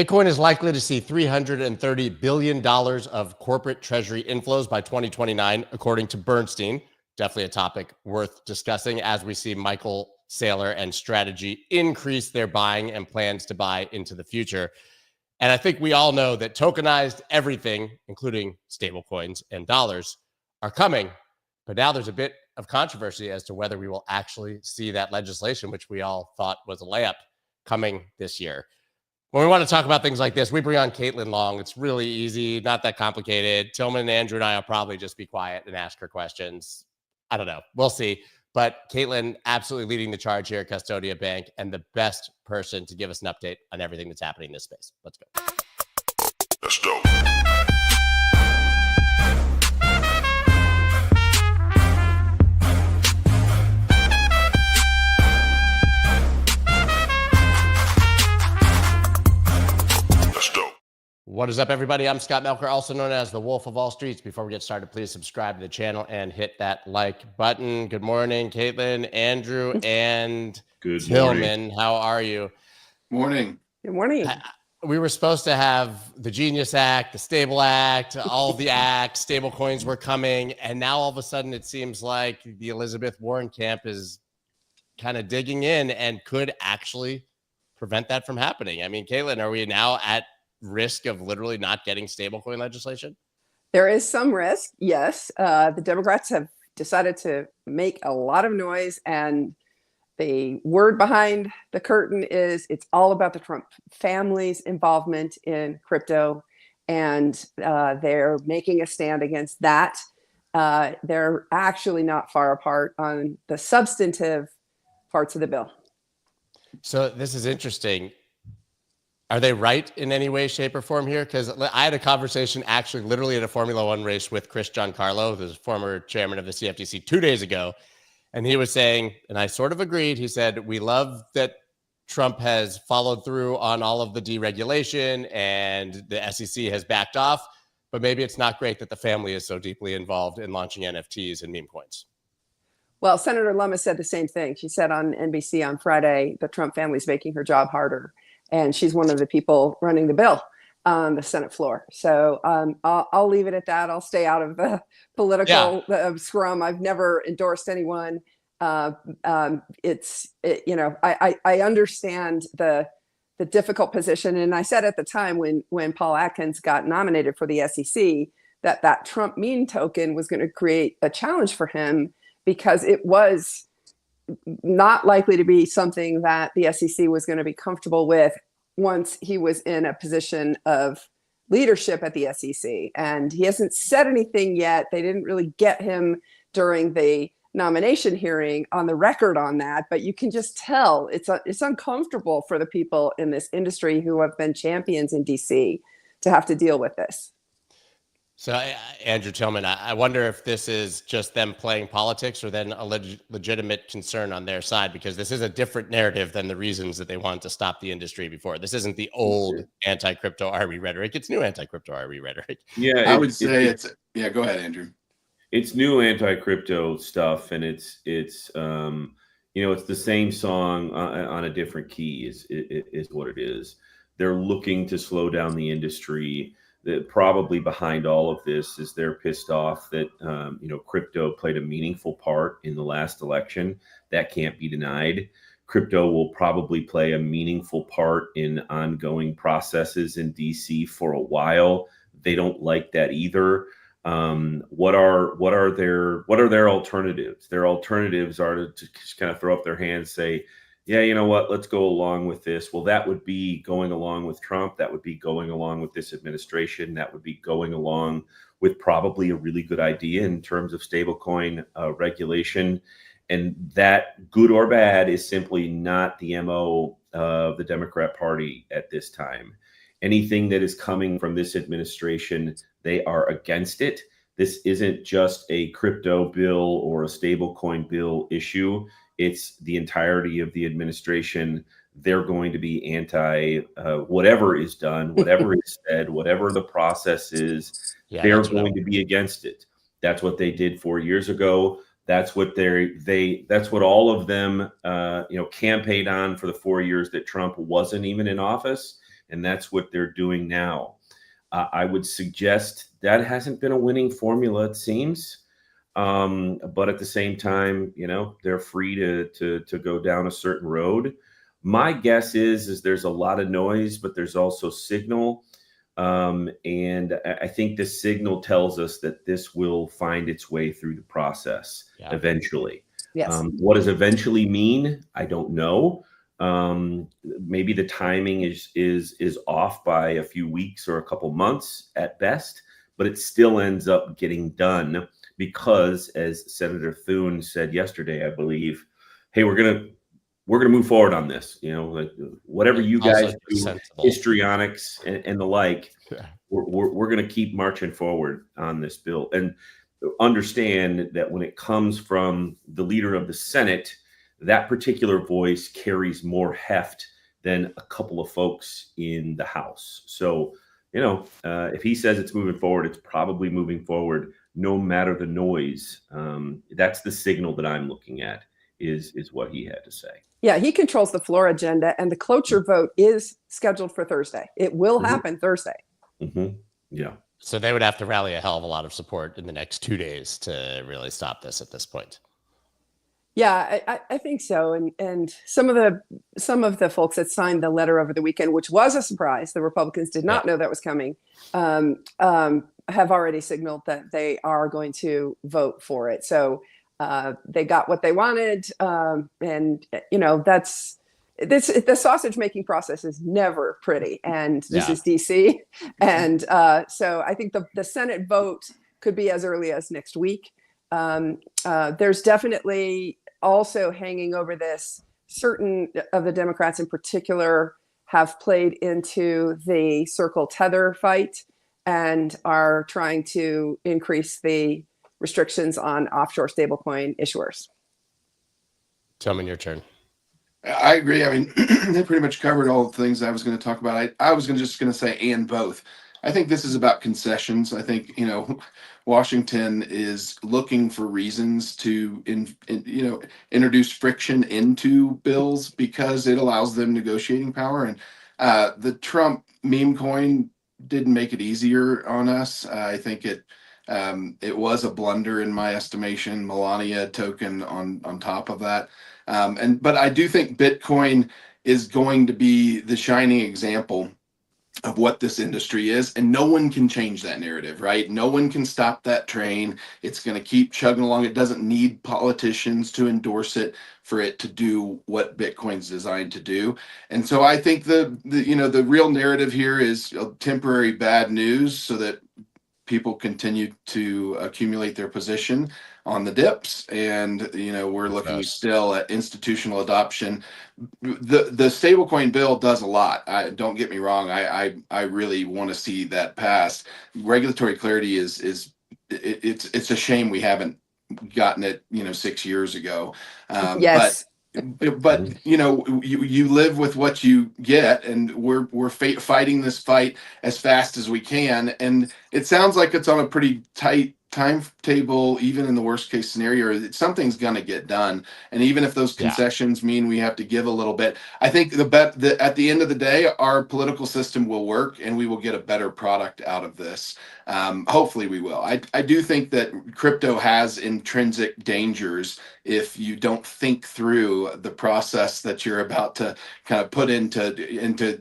Bitcoin is likely to see $330 billion of corporate treasury inflows by 2029, according to Bernstein. Definitely a topic worth discussing as we see Michael Saylor and Strategy increase their buying and plans to buy into the future. And I think we all know that tokenized everything, including stablecoins and dollars, are coming. But now there's a bit of controversy as to whether we will actually see that legislation, which we all thought was a layup, coming this year. When we want to talk about things like this, we bring on Caitlin Long. It's really easy, not that complicated. Tillman and Andrew and I will probably just be quiet and ask her questions. I don't know. We'll see. But Caitlin absolutely leading the charge here at Custodia Bank and the best person to give us an update on everything that's happening in this space. Let's go. Let's go. What is up, everybody? I'm Scott Melker, also known as the Wolf of All Streets. Before we get started, please subscribe to the channel and hit that like button. Good morning, Caitlin, Andrew, and Good Tillman. morning. How are you? Morning. Good morning. We were supposed to have the Genius Act, the Stable Act, all of the acts, stable coins were coming, and now all of a sudden it seems like the Elizabeth Warren camp is kind of digging in and could actually prevent that from happening. I mean, Caitlin, are we now at risk of literally not getting stablecoin legislation? There is some risk, yes. The Democrats have decided to make a lot of noise, and the word behind the curtain is it's all about the Trump family's involvement in crypto, and they're making a stand against that. They're actually not far apart on the substantive parts of the bill. So this is interesting. Are they right in any way, shape, or form here? Because I had a conversation actually literally at a Formula One race with Chris Giancarlo, who's former chairman of the CFTC, 2 days ago. And he was saying, and I sort of agreed, he said, we love that Trump has followed through on all of the deregulation and the SEC has backed off, but maybe it's not great that the family is so deeply involved in launching NFTs and meme coins. Well, Senator Lummis said the same thing. She said on NBC on Friday, the Trump family's making her job harder. And she's one of the people running the bill on the Senate floor. So I'll leave it at that. I'll stay out of the political scrum. I've never endorsed anyone. I understand the difficult position. And I said at the time when Paul Atkins got nominated for the SEC that Trump meme token was going to create a challenge for him because it was not likely to be something that the SEC was going to be comfortable with once he was in a position of leadership at the SEC. And he hasn't said anything yet. They didn't really get him during the nomination hearing on the record on that, but you can just tell it's uncomfortable for the people in this industry who have been champions in DC to have to deal with this. So, Andrew Tillman, I wonder if this is just them playing politics or then a legitimate concern on their side, because this is a different narrative than the reasons that they wanted to stop the industry before. This isn't the old anti-crypto RE rhetoric. It's new anti-crypto RE rhetoric. Yeah, I would say go ahead, Andrew. It's new anti-crypto stuff, and it's it's the same song on a different key is what it is. They're looking to slow down the industry. That probably behind all of this is they're pissed off that crypto played a meaningful part in the last election. That can't be denied. Crypto will probably play a meaningful part in ongoing processes in DC for a while. They don't like that either. What are their alternatives? Their alternatives are to just kind of throw up their hands, say, yeah, you know what, let's go along with this. Well, that would be going along with Trump. That would be going along with this administration. That would be going along with probably a really good idea in terms of stablecoin regulation. And that, good or bad, is simply not the MO of the Democrat Party at this time. Anything that is coming from this administration, they are against it. This isn't just a crypto bill or a stablecoin bill issue. It's the entirety of the administration. They're going to be anti whatever is done, whatever is said, whatever the process is. Yeah, they're going to be against it. That's what they did 4 years ago. That's what that's what all of them campaigned on for the 4 years that Trump wasn't even in office. and that's what they're doing now. I would suggest that hasn't been a winning formula, it seems. But at the same time, they're free to go down a certain road. My guess is there's a lot of noise, but there's also signal. And I think the signal tells us that this will find its way through the process eventually. Yes. What does eventually mean? I don't know. Maybe the timing is off by a few weeks or a couple months at best, but it still ends up getting done because, as Senator Thune said yesterday, I believe, hey, we're gonna move forward on this. Like whatever you guys do, sensible. histrionics and the like, we're gonna keep marching forward on this bill. And understand that when it comes from the leader of the Senate, that particular voice carries more heft than a couple of folks in the House. So, if he says it's moving forward, it's probably moving forward no matter the noise. That's the signal that I'm looking at is what he had to say. Yeah, he controls the floor agenda, and the cloture vote is scheduled for Thursday. It will happen Thursday. Yeah. So they would have to rally a hell of a lot of support in the next 2 days to really stop this at this point. Yeah, I think so. And some of the folks that signed the letter over the weekend, which was a surprise, the Republicans did not know that was coming, have already signaled that they are going to vote for it. So they got what they wanted. And, that's the sausage making process is never pretty. And this is DC. And so I think the Senate vote could be as early as next week. There's definitely also hanging over this. Certain of the Democrats in particular have played into the circle tether fight and are trying to increase the restrictions on offshore stablecoin issuers. Tillman, your turn. I agree. I mean, they pretty much covered all the things I was going to talk about. I was just going to say and both. I think this is about concessions. I think, Washington is looking for reasons to, introduce friction into bills because it allows them negotiating power. And the Trump meme coin didn't make it easier on us. I think it was a blunder in my estimation. Melania token on top of that. But I do think Bitcoin is going to be the shining example of what this industry is, and no one can change that narrative, right? No one can stop that train. It's going to keep chugging along. It doesn't need politicians to endorse it for it to do what Bitcoin's designed to do. And so I think the real narrative here is temporary bad news so that people continue to accumulate their position on the dips, and we're looking still at institutional adoption. The stablecoin bill does a lot. Don't get me wrong. I really want to see that passed. Regulatory clarity it's a shame we haven't gotten it 6 years ago. Yes. But you live with what you get, and we're fighting this fight as fast as we can, and it sounds like it's on a pretty tight timetable. Even in the worst case scenario, something's going to get done, and even if those concessions mean we have to give a little bit, I think at the end of the day, our political system will work, and we will get a better product out of this. Hopefully we will. I do think that crypto has intrinsic dangers if you don't think through the process that you're about to kind of put into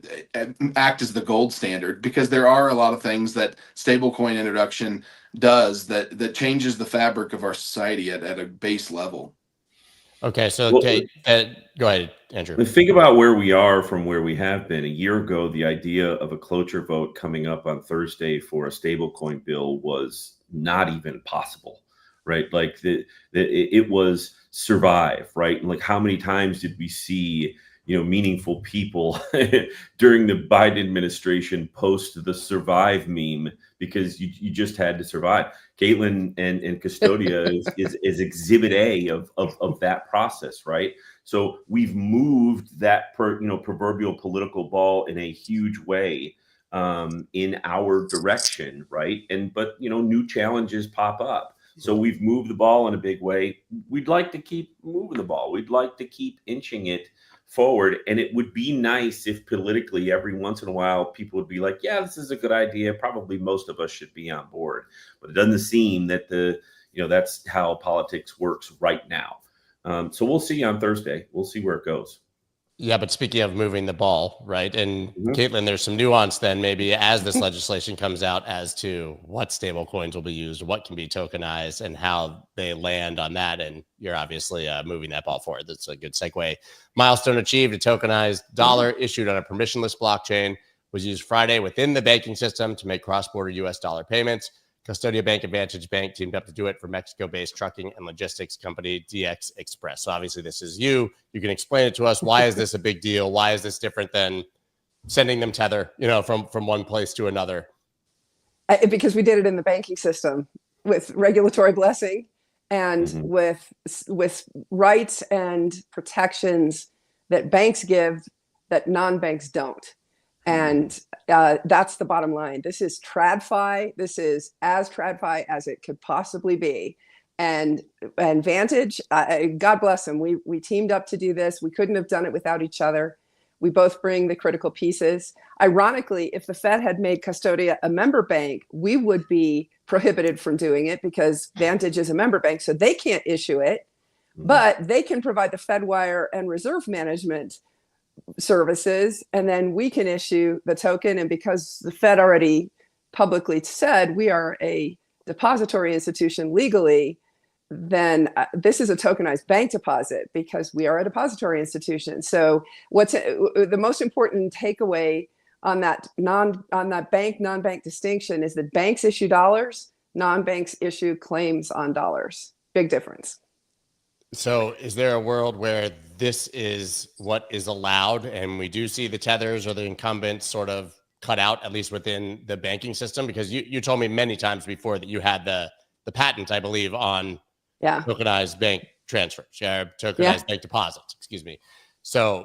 act as the gold standard, because there are a lot of things that stablecoin introduction does that changes the fabric of our society at a base level. Okay, so go ahead, Andrew. Think about where we are from where we have been. A year ago, the idea of a cloture vote coming up on Thursday for a stablecoin bill was not even possible, right? Like it was survive, right? Like how many times did we see meaningful people during the Biden administration post the survive meme because you just had to survive. Caitlin and Custodia is exhibit A of that process, right? So we've moved that proverbial political ball in a huge way in our direction, right? But new challenges pop up. So we've moved the ball in a big way. We'd like to keep moving the ball. We'd like to keep inching it forward. And it would be nice if politically every once in a while people would be like, yeah, this is a good idea. Probably most of us should be on board. But it doesn't seem that that's how politics works right now. So we'll see on Thursday. We'll see where it goes. Yeah, but speaking of moving the ball, right? And Caitlin, there's some nuance then maybe as this legislation comes out as to what stable coins will be used, what can be tokenized, and how they land on that. And you're obviously moving that ball forward. That's a good segue. Milestone achieved: a tokenized dollar issued on a permissionless blockchain was used Friday within the banking system to make cross-border US dollar payments. Custodia Bank and Vantage Bank teamed up to do it for Mexico-based trucking and logistics company DX Express. So obviously this is you. You can explain it to us. Why is this a big deal? Why is this different than sending them tether, from one place to another? Because we did it in the banking system with regulatory blessing and with rights and protections that banks give that non-banks don't. And that's the bottom line. This is TradFi. This is as TradFi as it could possibly be. And Vantage, God bless them. We teamed up to do this. We couldn't have done it without each other. We both bring the critical pieces. Ironically, if the Fed had made Custodia a member bank, we would be prohibited from doing it because Vantage is a member bank, so they can't issue it. But they can provide the FedWire and reserve management services, and then we can issue the token. And because the Fed already publicly said we are a depository institution legally, then this is a tokenized bank deposit because we are a depository institution. So what's the most important takeaway on that bank non-bank distinction is that banks issue dollars, non-banks issue claims on dollars. Big difference. So is there a world where this is what is allowed and we do see the tethers or the incumbents sort of cut out, at least within the banking system? Because you told me many times before that you had the patent, I believe, on tokenized bank transfers, tokenized bank deposits, excuse me. So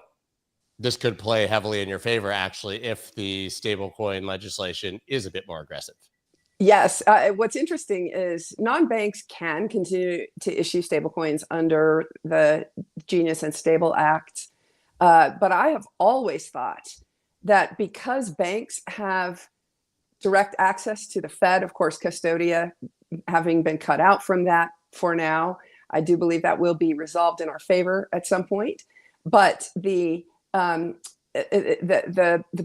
this could play heavily in your favor, actually, if the stablecoin legislation is a bit more aggressive. Yes. What's interesting is non-banks can continue to issue stablecoins under the Genius and Stable Act. But I have always thought that because banks have direct access to the Fed, of course, Custodia having been cut out from that for now, I do believe that will be resolved in our favor at some point. But the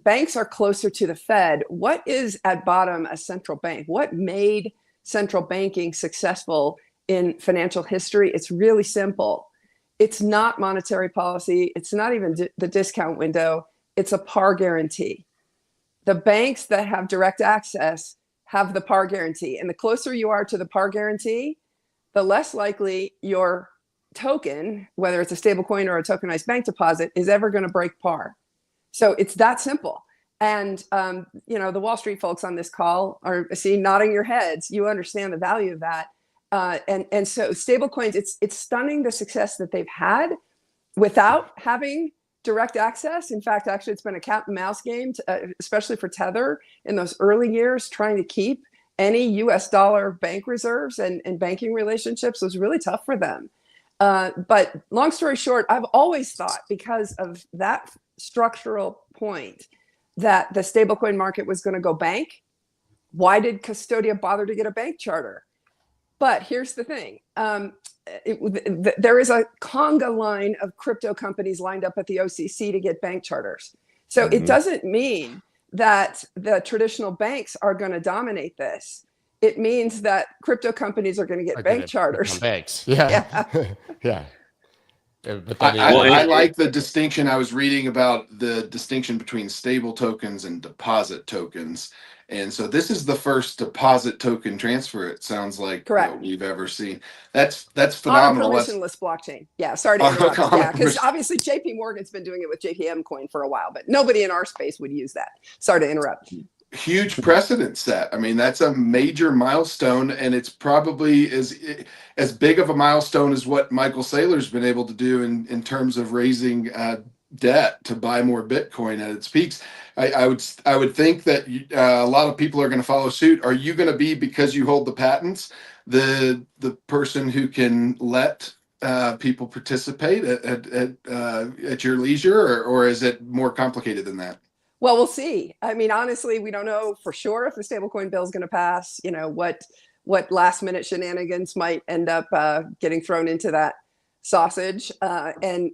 banks are closer to the Fed. What is at bottom a central bank? What made central banking successful in financial history? It's really simple. It's not monetary policy. It's not even the discount window. It's a par guarantee. The banks that have direct access have the par guarantee. And the closer you are to the par guarantee, the less likely your token, whether it's a stable coin or a tokenized bank deposit, is ever going to break par. So it's that simple. And, the Wall Street folks on this call are nodding your heads. You understand the value of that. And so stablecoins, it's stunning the success that they've had without having direct access. In fact, actually, it's been a cat and mouse game, especially for Tether in those early years, trying to keep any US dollar bank reserves and banking relationships was really tough for them. But long story short, I've always thought because of that structural point that the stablecoin market was going to go bank. Why did Custodia bother to get a bank charter? But here's the thing. There is a conga line of crypto companies lined up at the OCC to get bank charters. So it doesn't mean that the traditional banks are going to dominate this. It means that crypto companies are going to get bank charters. Banks. Yeah. Yeah. I like the distinction. I was reading about the distinction between stable tokens and deposit tokens. And so this is the first deposit token transfer, it sounds like, that we've ever seen. That's phenomenal. On a permissionless blockchain. Yeah, sorry to interrupt. Yeah, because obviously JP Morgan's been doing it with JPM coin for a while, but nobody in our space would use that. Sorry to interrupt. Huge precedent set. I mean, that's a major milestone, and it's probably as big of a milestone as what Michael Saylor's been able to do in terms of raising debt to buy more Bitcoin at its peaks. I would think that a lot of people are going to follow suit. Are you going to be, because you hold the patents, the person who can let people participate at your leisure, or is it more complicated than that? Well, we'll see. I mean, honestly, we don't know for sure if the stablecoin bill is going to pass. You know, what last minute shenanigans might end up getting thrown into that sausage, and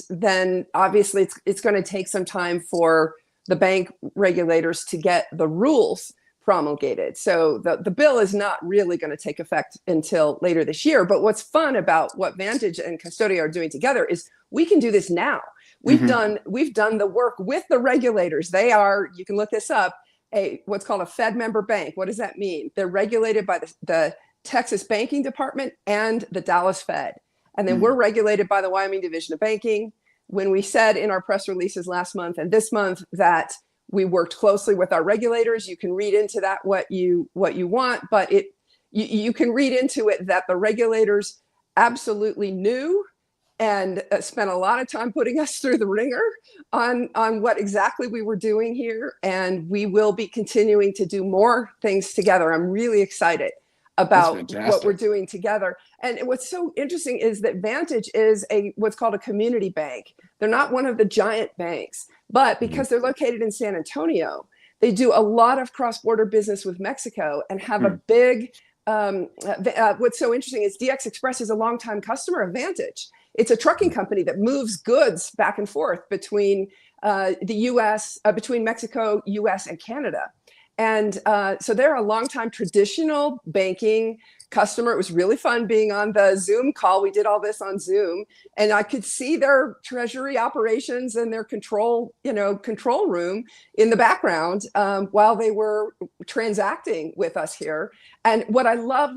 then obviously it's going to take some time for the bank regulators to get the rules promulgated. So the bill is not really going to take effect until later this year. But what's fun about what Vantage and Custodia are doing together is we can do this now. We've done the work with the regulators. They are, you can look this up, what's called a Fed member bank. What does that mean? They're regulated by the Texas Banking Department and the Dallas Fed. And then we're regulated by the Wyoming Division of Banking. When we said in our press releases last month and this month that we worked closely with our regulators, you can read into that what you want, but you can read into it that the regulators absolutely knew and spent a lot of time putting us through the ringer on what exactly we were doing here. And we will be continuing to do more things together. I'm really excited about what we're doing together. And what's so interesting is that Vantage is what's called a community bank. They're not one of the giant banks, but because they're located in San Antonio, they do a lot of cross-border business with Mexico and have a big, what's so interesting is DX Express is a longtime customer of Vantage. It's a trucking company that moves goods back and forth between the U.S., between Mexico, U.S., and Canada. And so they're a longtime traditional banking customer. It was really fun being on the Zoom call. We did all this on Zoom, and I could see their treasury operations and their control room in the background while they were transacting with us here. And what I love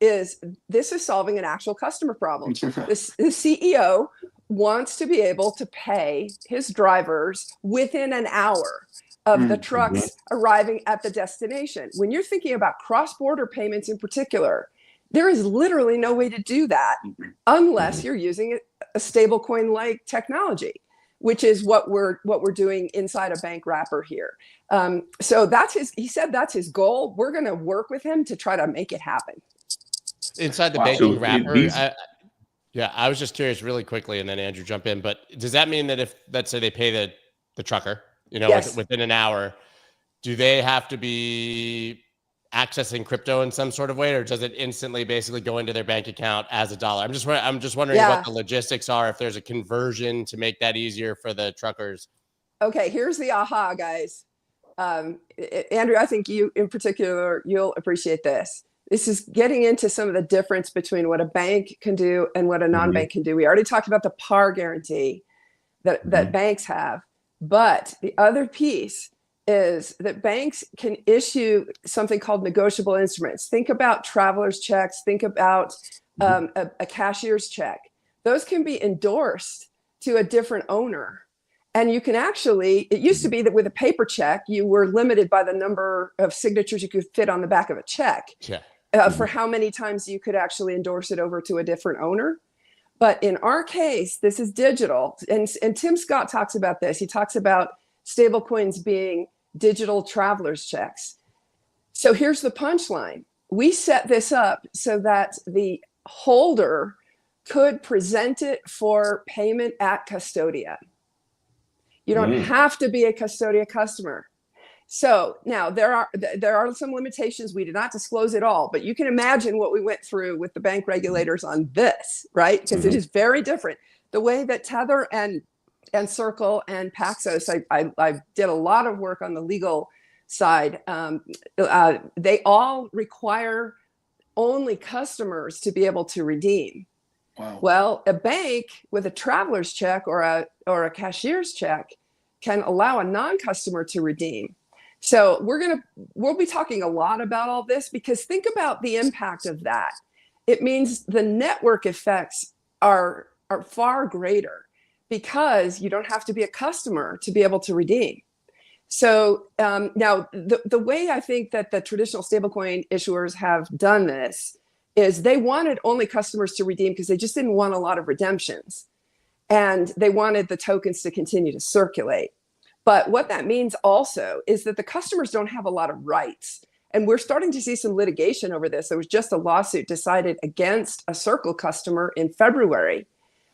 is this is solving an actual customer problem. The CEO wants to be able to pay his drivers within an hour of the trucks arriving at the destination. When you're thinking about cross-border payments in particular, there is literally no way to do that unless you're using a stablecoin-like technology, which is what we're doing inside a bank wrapper here. So he said that's his goal. We're going to work with him to try to make it happen. Inside the banking wrapper, I was just curious really quickly, and then Andrew jump in, but does that mean that if, let's say they pay the trucker, yes, within an hour, do they have to be accessing crypto in some sort of way, or does it instantly basically go into their bank account as a dollar? I'm just wondering what the logistics are, if there's a conversion to make that easier for the truckers. Okay, here's the aha, guys. Andrew, I think you in particular, you'll appreciate this. This is getting into some of the difference between what a bank can do and what a non-bank can do. We already talked about the PAR guarantee that banks have. But the other piece is that banks can issue something called negotiable instruments. Think about traveler's checks. Think about a cashier's check. Those can be endorsed to a different owner. And you can actually, it used to be that with a paper check, you were limited by the number of signatures you could fit on the back of a check for how many times you could actually endorse it over to a different owner. But in our case, this is digital. And Tim Scott talks about this. He talks about stablecoins being digital traveler's checks. So here's the punchline. We set this up so that the holder could present it for payment at Custodia. You don't have to be a Custodia customer. So now there are some limitations. We did not disclose it all, but you can imagine what we went through with the bank regulators on this, right? Because it is very different. The way that Tether and Circle and Paxos, I did a lot of work on the legal side. They all require only customers to be able to redeem. Wow. Well, a bank with a traveler's check or a cashier's check can allow a non-customer to redeem. So we'll be talking a lot about all this, because think about the impact of that. It means the network effects are far greater because you don't have to be a customer to be able to redeem. So now the way I think that the traditional stablecoin issuers have done this is they wanted only customers to redeem because they just didn't want a lot of redemptions. And they wanted the tokens to continue to circulate. But what that means also is that the customers don't have a lot of rights. And we're starting to see some litigation over this. There was just a lawsuit decided against a Circle customer in February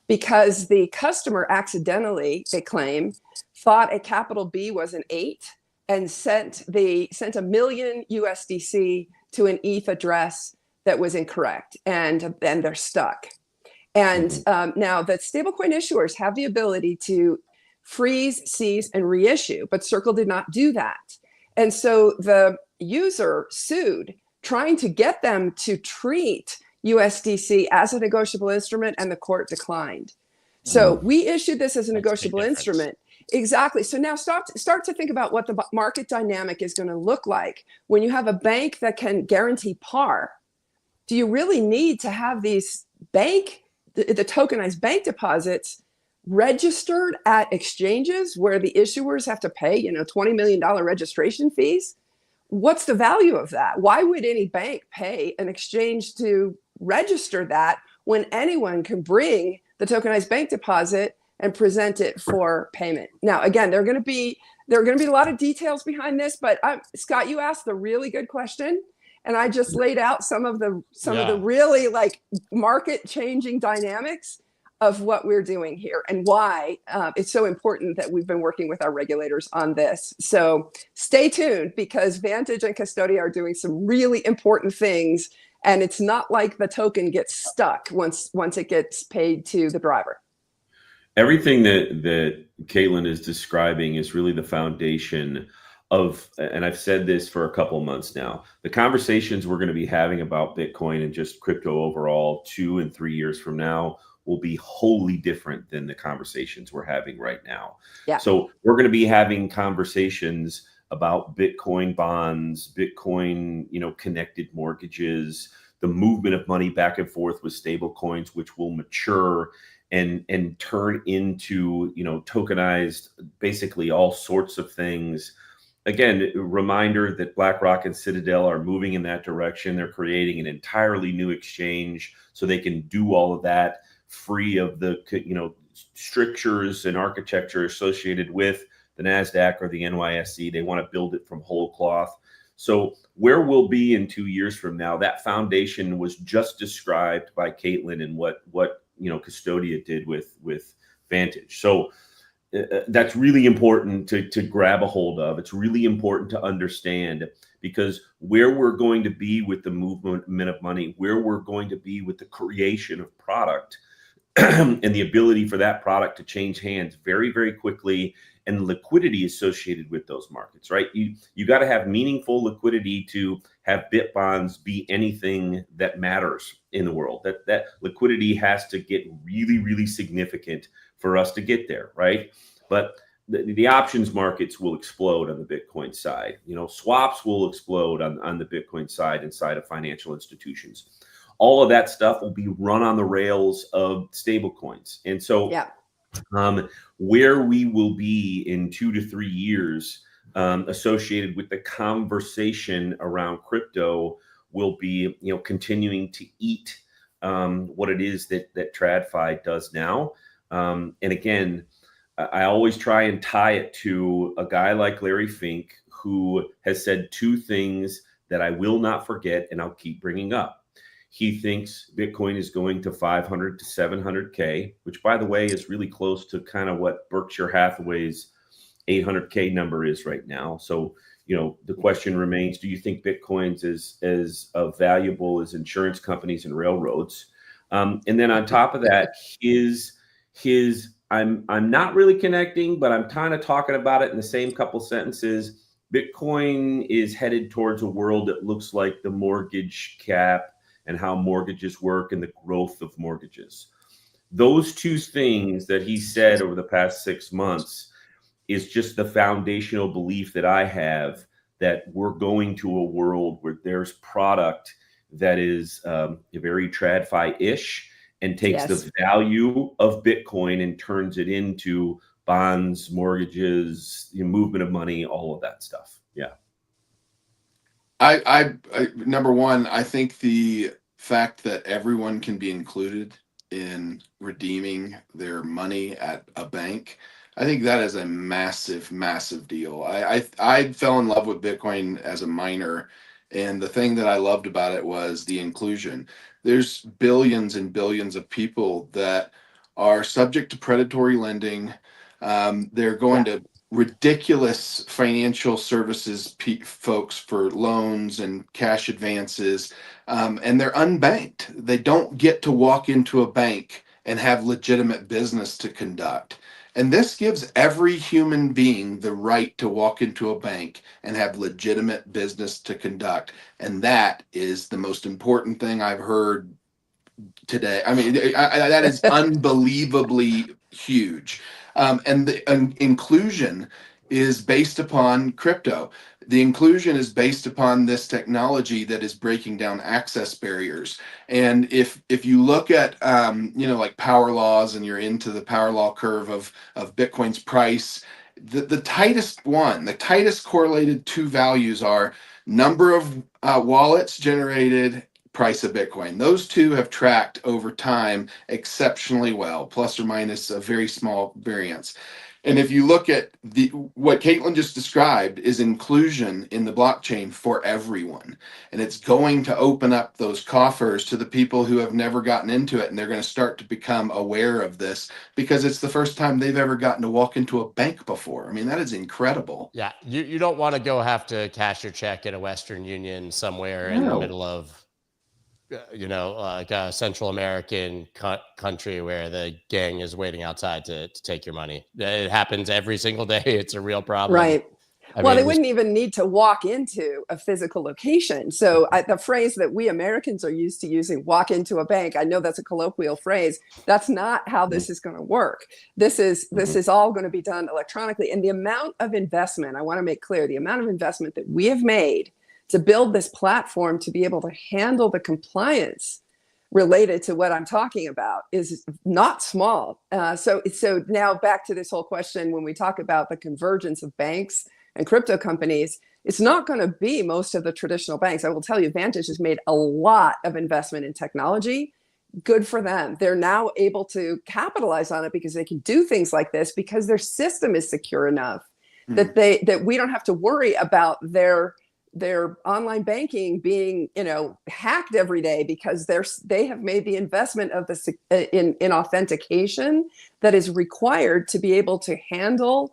because the customer accidentally, they claim, thought a capital B was an 8 and sent $1 million USDC to an ETH address that was incorrect, and they're stuck. And now the stablecoin issuers have the ability to freeze, seize, and reissue, but Circle did not do that. And so the user sued, trying to get them to treat USDC as a negotiable instrument, and the court declined. So we issued this as a negotiable instrument. Exactly. So now start to think about what the market dynamic is going to look like when you have a bank that can guarantee par. Do you really need to have these the tokenized bank deposits registered at exchanges where the issuers have to pay, $20 million registration fees? What's the value of that? Why would any bank pay an exchange to register that when anyone can bring the tokenized bank deposit and present it for payment? Now, again, there are going to be a lot of details behind this, but Scott, you asked the really good question, and I just laid out some of the really like market changing dynamics of what we're doing here and why it's so important that we've been working with our regulators on this. So stay tuned, because Vantage and Custodia are doing some really important things, and it's not like the token gets stuck once it gets paid to the driver. Everything that Caitlin is describing is really the foundation of, and I've said this for a couple months now, the conversations we're going to be having about Bitcoin and just crypto overall 2 and 3 years from now will be wholly different than the conversations we're having right now. Yeah. So we're going to be having conversations about Bitcoin bonds, Bitcoin, connected mortgages, the movement of money back and forth with stable coins, which will mature and turn into, tokenized, basically all sorts of things. Again, a reminder that BlackRock and Citadel are moving in that direction. They're creating an entirely new exchange so they can do all of that free of the, strictures and architecture associated with the NASDAQ or the NYSE. They want to build it from whole cloth. So where we'll be in 2 years from now, that foundation was just described by Caitlin and what Custodia did with Vantage. So that's really important to grab a hold of. It's really important to understand, because where we're going to be with the movement of money, where we're going to be with the creation of product and the ability for that product to change hands very, very quickly, and liquidity associated with those markets, right? You got to have meaningful liquidity to have bit bonds be anything that matters in the world. That liquidity has to get really, really significant for us to get there, right? But the options markets will explode on the Bitcoin side. Swaps will explode on the Bitcoin side inside of financial institutions. All of that stuff will be run on the rails of stable coins. And so where we will be in 2 to 3 years associated with the conversation around crypto will be, continuing to eat what it is that TradFi does now. And again, I always try and tie it to a guy like Larry Fink, who has said 2 things that I will not forget and I'll keep bringing up. He thinks Bitcoin is going to 500 to 700K, which, by the way, is really close to kind of what Berkshire Hathaway's 800K number is right now. So, the question remains, do you think Bitcoin's as valuable as insurance companies and railroads? And then on top of that, I'm not really connecting, but I'm kind of talking about it in the same couple sentences. Bitcoin is headed towards a world that looks like the mortgage cap and how mortgages work and the growth of mortgages. Those 2 things that he said over the past 6 months is just the foundational belief that I have, that we're going to a world where there's product that is very TradFi-ish and takes the value of Bitcoin and turns it into bonds, mortgages, movement of money, all of that stuff. Yeah. I number one, I think the fact that everyone can be included in redeeming their money at a bank, I think that is a massive, massive deal. I fell in love with Bitcoin as a miner And the thing that I loved about it was the inclusion. There's billions and billions of people that are subject to predatory lending. They're going to ridiculous financial services folks for loans and cash advances, and they're unbanked. They don't get to walk into a bank and have legitimate business to conduct. And this gives every human being the right to walk into a bank and have legitimate business to conduct. And that is the most important thing I've heard today. I mean, that is unbelievably huge. And the inclusion is based upon crypto. The inclusion is based upon this technology that is breaking down access barriers. And if you look at like power laws, and you're into the power law curve of Bitcoin's price, the tightest correlated two values are number of wallets generated, price of Bitcoin. Those two have tracked over time exceptionally well, plus or minus a very small variance. And if you look at what Caitlin just described is inclusion in the blockchain for everyone. And it's going to open up those coffers to the people who have never gotten into it. And they're going to start to become aware of this because it's the first time they've ever gotten to walk into a bank before. I mean, that is incredible. Yeah. You don't want to have to cash your check at a Western Union somewhere in the middle of, like a Central American country where the gang is waiting outside to take your money. It happens every single day. It's a real problem. Right. They wouldn't even need to walk into a physical location. So the phrase that we Americans are used to using, walk into a bank, I know that's a colloquial phrase. That's not how this is going to work. This is all going to be done electronically. And the amount of investment, I want to make clear, the amount of investment that we have made to build this platform to be able to handle the compliance related to what I'm talking about is not small. So now back to this whole question, when we talk about the convergence of banks and crypto companies, it's not going to be most of the traditional banks. I will tell you, Vantage has made a lot of investment in technology. Good for them. They're now able to capitalize on it because they can do things like this because their system is secure enough that we don't have to worry about their online banking being, hacked every day because they have made the investment of in authentication that is required to be able to handle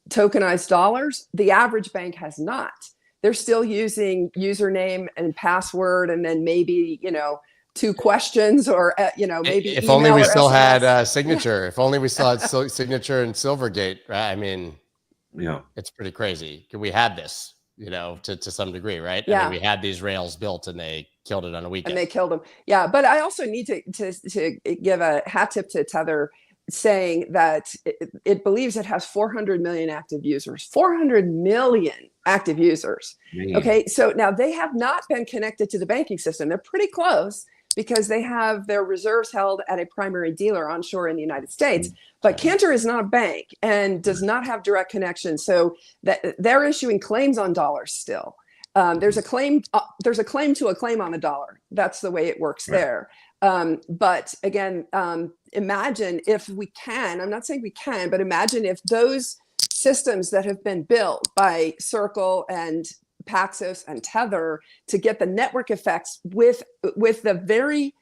tokenized dollars. The average bank has not. They're still using username and password, and then maybe, 2 questions or, maybe if only we still SMS. had signature, if only we still had signature and Silvergate, right? I mean, it's pretty crazy. We had this, to some degree, right? Yeah. I mean, we had these rails built and they killed it on a weekend. And they killed them. Yeah. But I also need to give a hat tip to Tether, saying that it believes it has 400 million active users. 400 million active users. Man. Okay. So now they have not been connected to the banking system. They're pretty close because they have their reserves held at a primary dealer onshore in the United States. But Cantor is not a bank and does not have direct connection. So that they're issuing claims on dollars still. There's a claim to a claim on the dollar. That's the way it works there. But again, imagine if we can, I'm not saying we can, but imagine if those systems that have been built by Circle and Paxos and Tether to get the network effects with the very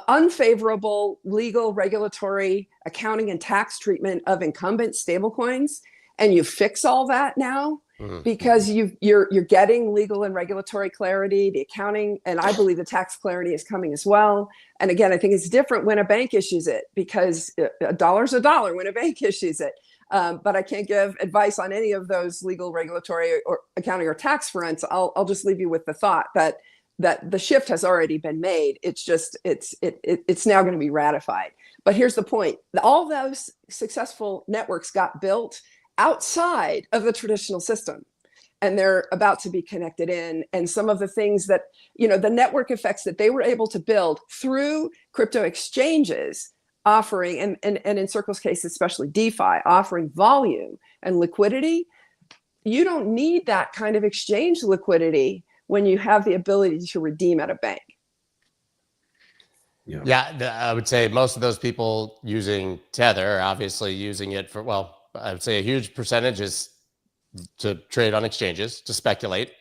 unfavorable legal, regulatory, accounting, and tax treatment of incumbent stablecoins, and you fix all that now because you're getting legal and regulatory clarity, the accounting, and I believe the tax clarity is coming as well. And again, I think it's different when a bank issues it because a dollar's a dollar when a bank issues it. But I can't give advice on any of those legal, regulatory, or accounting or tax fronts. I'll just leave you with the thought that the shift has already been made. It's just it's now going to be ratified. But here's the point: all those successful networks got built outside of the traditional system, and they're about to be connected in. And some of the things that the network effects that they were able to build through crypto exchanges, offering, and in Circle's case, especially DeFi, offering volume and liquidity. You don't need that kind of exchange liquidity when you have the ability to redeem at a bank. Yeah, I would say most of those people using Tether are obviously using it for, I would say a huge percentage is to trade on exchanges, to speculate.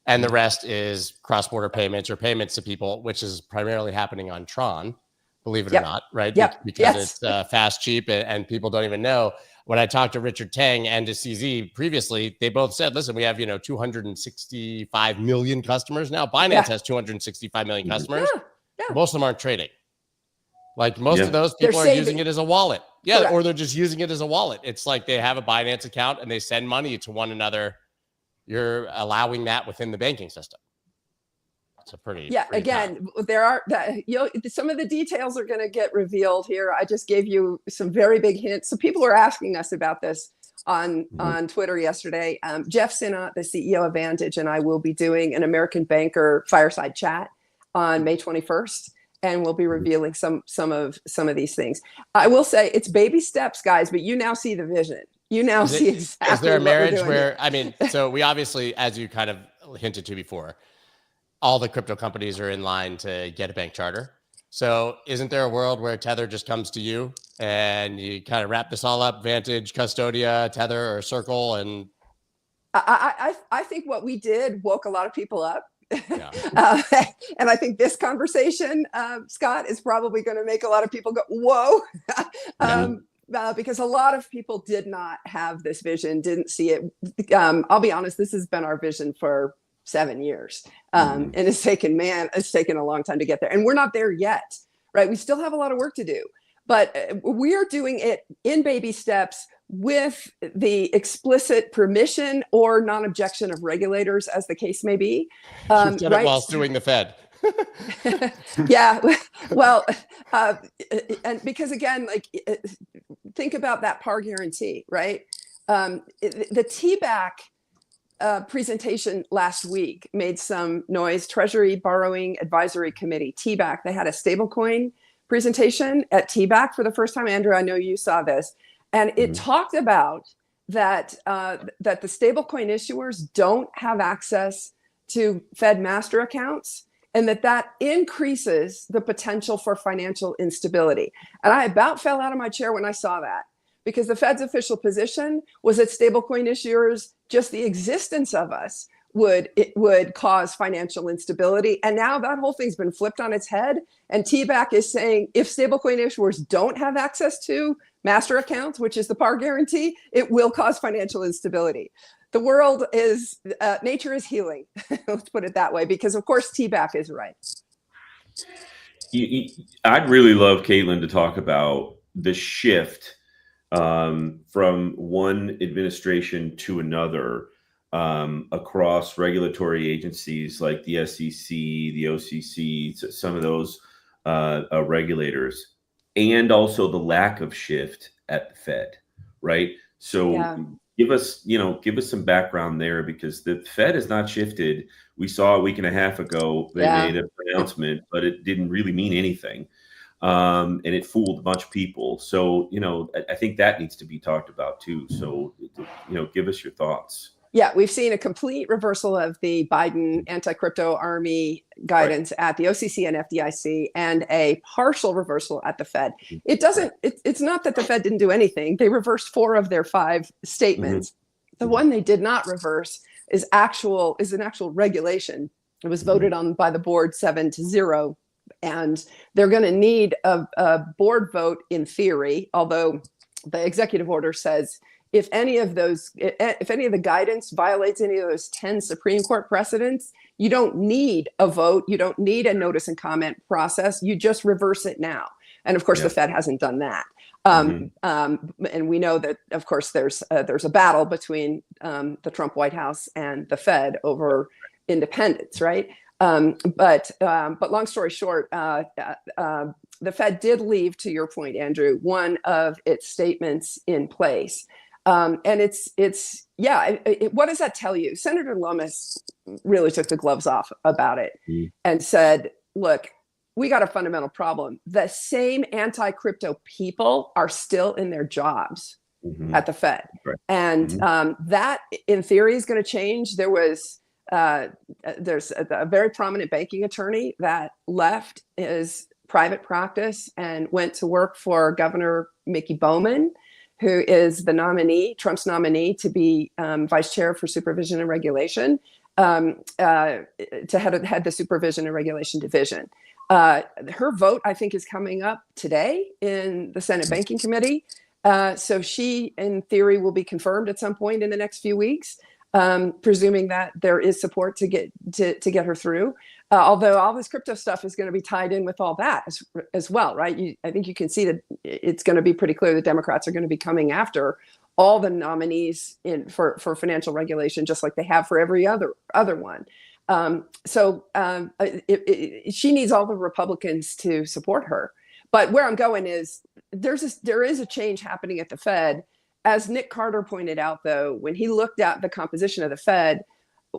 and the rest is cross-border payments or payments to people, which is primarily happening on Tron, believe it or not, right? Because it's fast, cheap, and people don't even know. When I talked to Richard Tang and to CZ previously, they both said, listen, we have, 265 million customers now. Binance has 265 million customers. Most of them aren't trading. Like most of those people are using it as a wallet. Or they're just using it as a wallet. It's like they have a Binance account and they send money to one another. You're allowing that within the banking system. It's a pretty again, there are some of the details are going to get revealed here. I just gave you some very big hints. So people were asking us about this on Twitter yesterday. Jeff Sinnott, the CEO of Vantage, and I will be doing an American Banker fireside chat on May 21st. And we'll be revealing some of these things. I will say it's baby steps, guys, but you now see the vision. You now see exactly. Is there a marriage where, so we obviously, as you kind of hinted to before, all the crypto companies are in line to get a bank charter. So isn't there a world where Tether just comes to you and you kind of wrap this all up, Vantage, Custodia, Tether, or Circle? And I think what we did woke a lot of people up. And I think this conversation, Scott, is probably going to make a lot of people go, whoa, because a lot of people did not have this vision, didn't see it. I'll be honest, this has been our vision for 7 years. And it's taken a long time to get there. And we're not there yet, right? We still have a lot of work to do, but we're doing it in baby steps with the explicit permission or non-objection of regulators, as the case may be. You've done it while suing the Fed. Well, and because again, think about that par guarantee, right? The TBAC presentation last week made some noise. Treasury Borrowing Advisory Committee, TBAC, they had a stablecoin presentation at TBAC for the first time. Andrew, I know you saw this. And it talked about that the stablecoin issuers don't have access to Fed master accounts, and that increases the potential for financial instability. And I about fell out of my chair when I saw that, because the Fed's official position was that stablecoin issuers, just the existence of us, would cause financial instability. And now that whole thing's been flipped on its head. And TBAC is saying if stablecoin issuers don't have access to master accounts, which is the par guarantee, it will cause financial instability. The world is, nature is healing. Let's put it that way, because of course TBAC is right. I'd really love Caitlin to talk about the shift from one administration to another across regulatory agencies like the SEC, the OCC, some of those regulators, and also the lack of shift at the Fed, right? So give us some background there, because the Fed has not shifted. We saw a week and a half ago they made a pronouncement, but it didn't really mean anything. And it fooled a bunch of people. So, I think that needs to be talked about too. So, give us your thoughts. Yeah, we've seen a complete reversal of the Biden anti-crypto army guidance at the OCC and FDIC, and a partial reversal at the Fed. It's not that the Fed didn't do anything. They reversed 4 of their 5 statements. The one they did not reverse is an actual regulation. It was voted on by the board 7-0. And they're going to need a board vote in theory, although the executive order says if any of the guidance violates any of those 10 Supreme Court precedents, you don't need a vote. You don't need a notice and comment process. You just reverse it now. And of course, the Fed hasn't done that. And we know that, of course, there's a battle between the Trump White House and the Fed over independence, right? But long story short, the Fed did leave, to your point, Andrew, one of its statements in place. And what does that tell you? Senator Lummis really took the gloves off about it and said, look, we got a fundamental problem. The same anti-crypto people are still in their jobs at the Fed. Right. And that, in theory, is going to change. There's a very prominent banking attorney that left his private practice and went to work for Governor Mickey Bowman, who is the nominee, Trump's nominee, to be vice chair for supervision and regulation. to head the Supervision and Regulation Division. Her vote, I think, is coming up today in the Senate Banking Committee. So she, in theory, will be confirmed at some point in the next few weeks, presuming that there is support to get her through. Although all this crypto stuff is going to be tied in with all that as well, right? I think you can see that it's going to be pretty clear that Democrats are going to be coming after all the nominees for financial regulation, just like they have for every other one. She needs all the Republicans to support her. But where I'm going is there is a change happening at the Fed. As Nick Carter pointed out, though, when he looked at the composition of the Fed,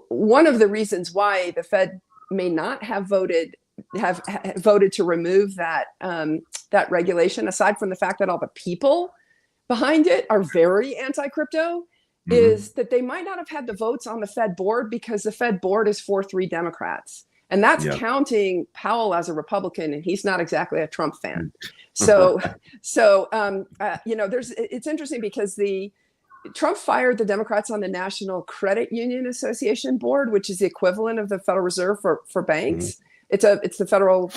one of the reasons why the Fed may not have voted to remove that regulation, aside from the fact that all the people behind it are very anti-crypto, is that they might not have had the votes on the Fed board because the Fed board is 4-3 Democrats. And that's counting Powell as a Republican, and he's not exactly a Trump fan. So it's interesting because Trump fired the Democrats on the National Credit Union Association board, which is the equivalent of the Federal Reserve for banks. It's the federal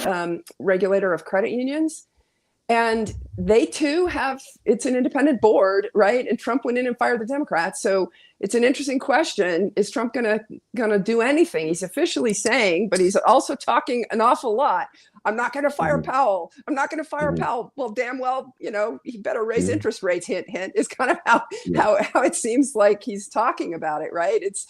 regulator of credit unions. And they too it's an independent board, right? And Trump went in and fired the Democrats. So it's an interesting question. Is Trump gonna do anything? He's officially saying, but he's also talking an awful lot. I'm not gonna fire Powell. I'm not gonna fire Powell. Well, damn well, he better raise interest rates, hint, hint, is kind of how it seems like he's talking about it, right? It's,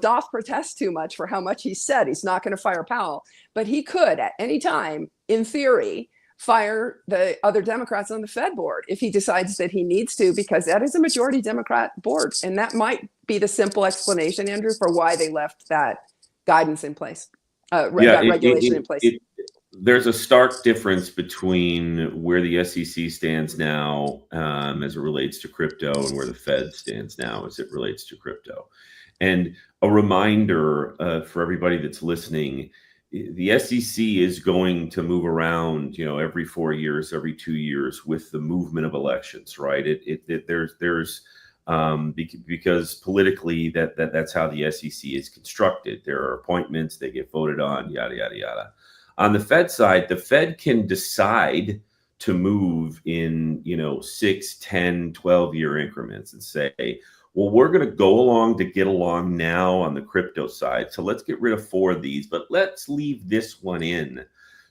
doth protest too much for how much he said. He's not gonna fire Powell, but he could at any time, in theory, fire the other Democrats on the Fed board if he decides that he needs to, because that is a majority Democrat board. And that might be the simple explanation, Andrew, for why they left that guidance in place, regulation in place. There's a stark difference between where the SEC stands now as it relates to crypto and where the Fed stands now as it relates to crypto. And a reminder for everybody that's listening, the SEC is going to move around, every 4 years, every 2 years with the movement of elections, right? Because politically that's how the SEC is constructed. There are appointments, they get voted on, yada, yada, yada. On the Fed side, the Fed can decide to move in, 6, 10, 12-year increments and say, well, we're going to go along to get along now on the crypto side. So let's get rid of 4 of these, but let's leave this one in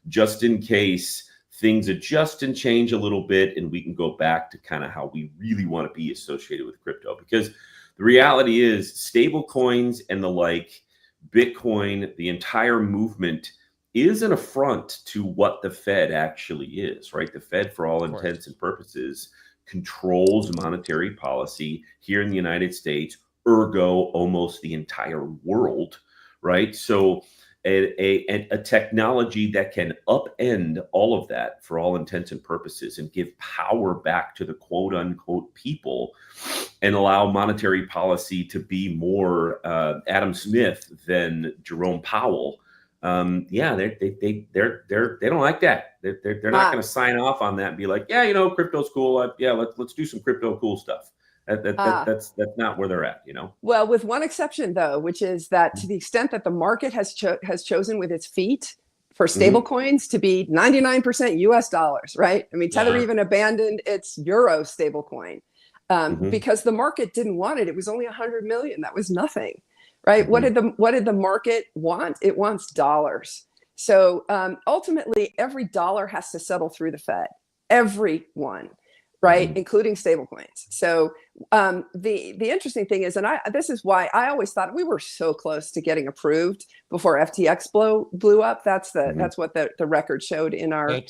just in case things adjust and change a little bit and we can go back to kind of how we really want to be associated with crypto. Because the reality is stable coins and the like, Bitcoin, the entire movement is an affront to what the Fed actually is, right? The Fed, for all intents and purposes, controls monetary policy here in the United States, ergo almost the entire world, right? So a technology that can upend all of that for all intents and purposes and give power back to the quote unquote people and allow monetary policy to be more Adam Smith than Jerome Powell. They don't like that. They're not going to sign off on that and be like, crypto's cool. Let's do some crypto cool stuff. That's not where they're at, Well, with one exception though, which is that to the extent that the market has chosen with its feet for stable coins to be 99% US dollars, right? I mean, Tether even abandoned its Euro stable coin because the market didn't want it. It was only 100 million. That was nothing. Right. What did the market want? It wants dollars. So ultimately, every dollar has to settle through the Fed. Every one, right, including stablecoins. So the interesting thing is, and this is why I always thought we were so close to getting approved before FTX blew up. That's what the record showed in our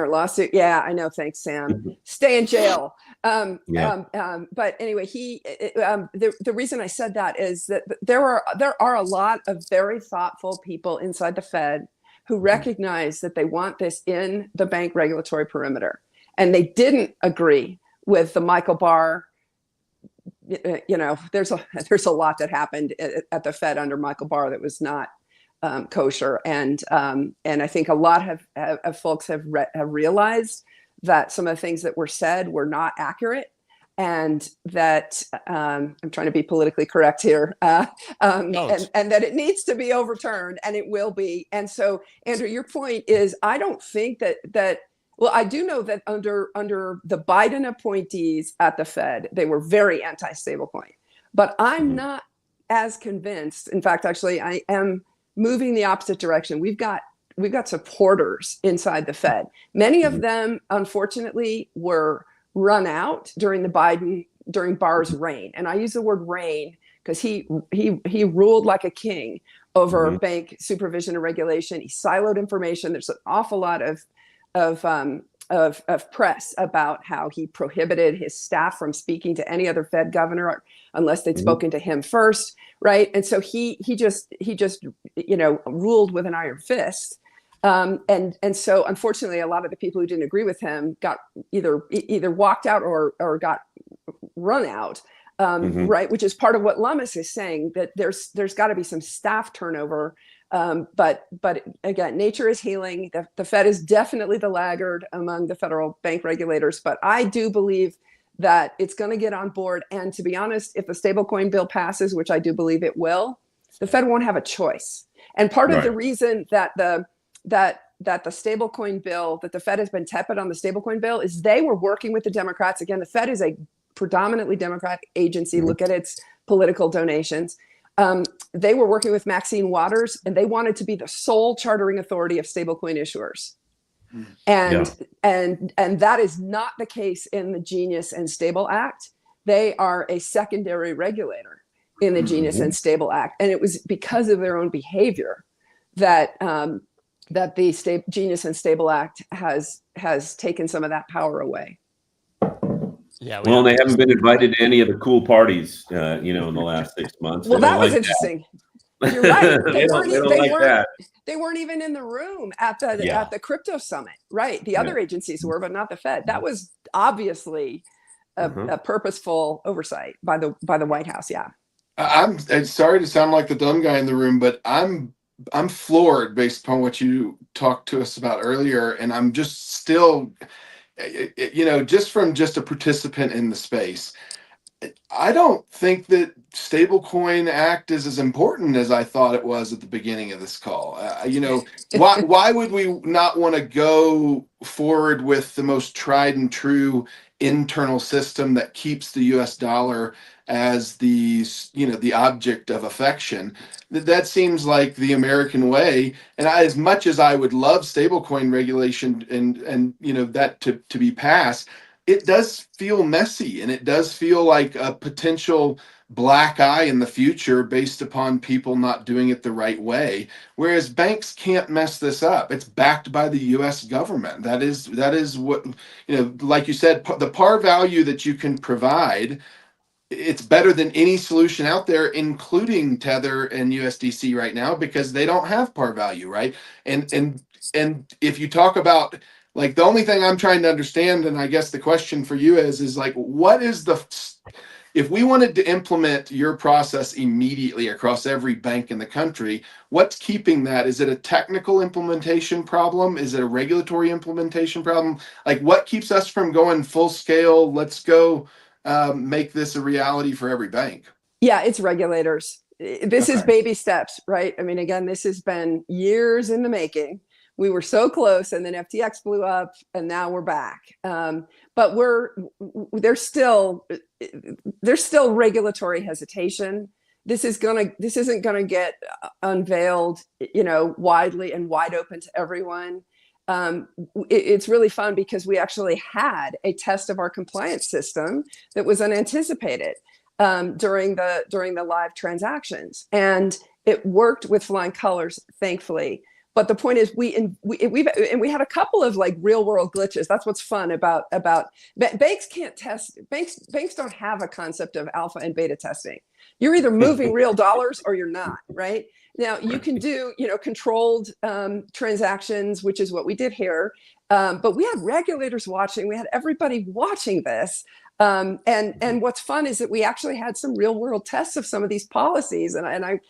lawsuit. Yeah, I know. Thanks, Sam. Stay in jail. But anyway, the reason I said that is that there are a lot of very thoughtful people inside the Fed who recognize that they want this in the bank regulatory perimeter, and they didn't agree with the Michael Barr. There's a lot that happened at the Fed under Michael Barr that was not kosher, and I think a lot of folks have realized that some of the things that were said were not accurate, and that I'm trying to be politically correct here, and that it needs to be overturned, and it will be. And so, Andrew, your point is, I don't think that. Well, I do know that under the Biden appointees at the Fed, they were very anti-stablecoin, but I'm not as convinced. In fact, actually, I am moving the opposite direction. We've got supporters inside the Fed. Many of them, unfortunately, were run out during Barr's reign. And I use the word reign because he ruled like a king over bank supervision and regulation. He siloed information. There's an awful lot of press about how he prohibited his staff from speaking to any other Fed governor unless they'd spoken to him first, right? And so he just ruled with an iron fist. And so unfortunately, a lot of the people who didn't agree with him got either walked out or got run out, right? Which is part of what Lummis is saying, that there's got to be some staff turnover. But again, nature is healing. The Fed is definitely the laggard among the federal bank regulators, but I do believe that it's going to get on board. And to be honest, if the stablecoin bill passes, which I do believe it will, the Fed won't have a choice. And part of the reason that the stablecoin bill, that the Fed has been tepid on the stablecoin bill, is they were working with the Democrats. Again, the Fed is a predominantly Democratic agency. Look at its political donations. They were working with Maxine Waters, and they wanted to be the sole chartering authority of stablecoin issuers. And that is not the case in the Genius and Stable Act. They are a secondary regulator in the Genius and Stable Act, and it was because of their own behavior that the Genius and Stable Act has taken some of that power away. Yeah. Well, they haven't been invited to any of the cool parties, in the last 6 months. Well, that was interesting. You're right. They weren't even in the room at the crypto summit, right? The other agencies were, but not the Fed. That was obviously a purposeful oversight by the White House. Yeah. I'm sorry to sound like the dumb guy in the room, but I'm floored based upon what you talked to us about earlier, and I'm just still, just a participant in the space. I don't think that Stablecoin Act is as important as I thought it was at the beginning of this call. Why would we not want to go forward with the most tried and true internal system that keeps the U.S. dollar as the object of affection? That seems like the American way. And as much as I would love stablecoin regulation and that to be passed, it does feel messy, and it does feel like a potential black eye in the future based upon people not doing it the right way. Whereas banks can't mess this up. It's backed by the U.S. government. That is what, like you said, the par value that you can provide, it's better than any solution out there, including Tether and USDC right now, because they don't have par value, right? And if you talk about, like, the only thing I'm trying to understand, and I guess the question for you is like, what is if we wanted to implement your process immediately across every bank in the country, what's keeping that? Is it a technical implementation problem? Is it a regulatory implementation problem? Like, what keeps us from going full scale? Let's go make this a reality for every bank. Yeah, it's regulators. This is baby steps, right? I mean, again, this has been years in the making. We were so close, and then FTX blew up, and now we're back. But there's still regulatory hesitation. This isn't gonna get unveiled, widely and wide open to everyone. It's really fun because we actually had a test of our compliance system that was unanticipated during the live transactions, and it worked with flying colors, thankfully. But the point is, we had a couple of like real world glitches. That's what's fun about banks can't test. Banks don't have a concept of alpha and beta testing. You're either moving real dollars or you're not, right? Now you can do controlled transactions, which is what we did here. But we had regulators watching. We had everybody watching this. And what's fun is that we actually had some real world tests of some of these policies, and I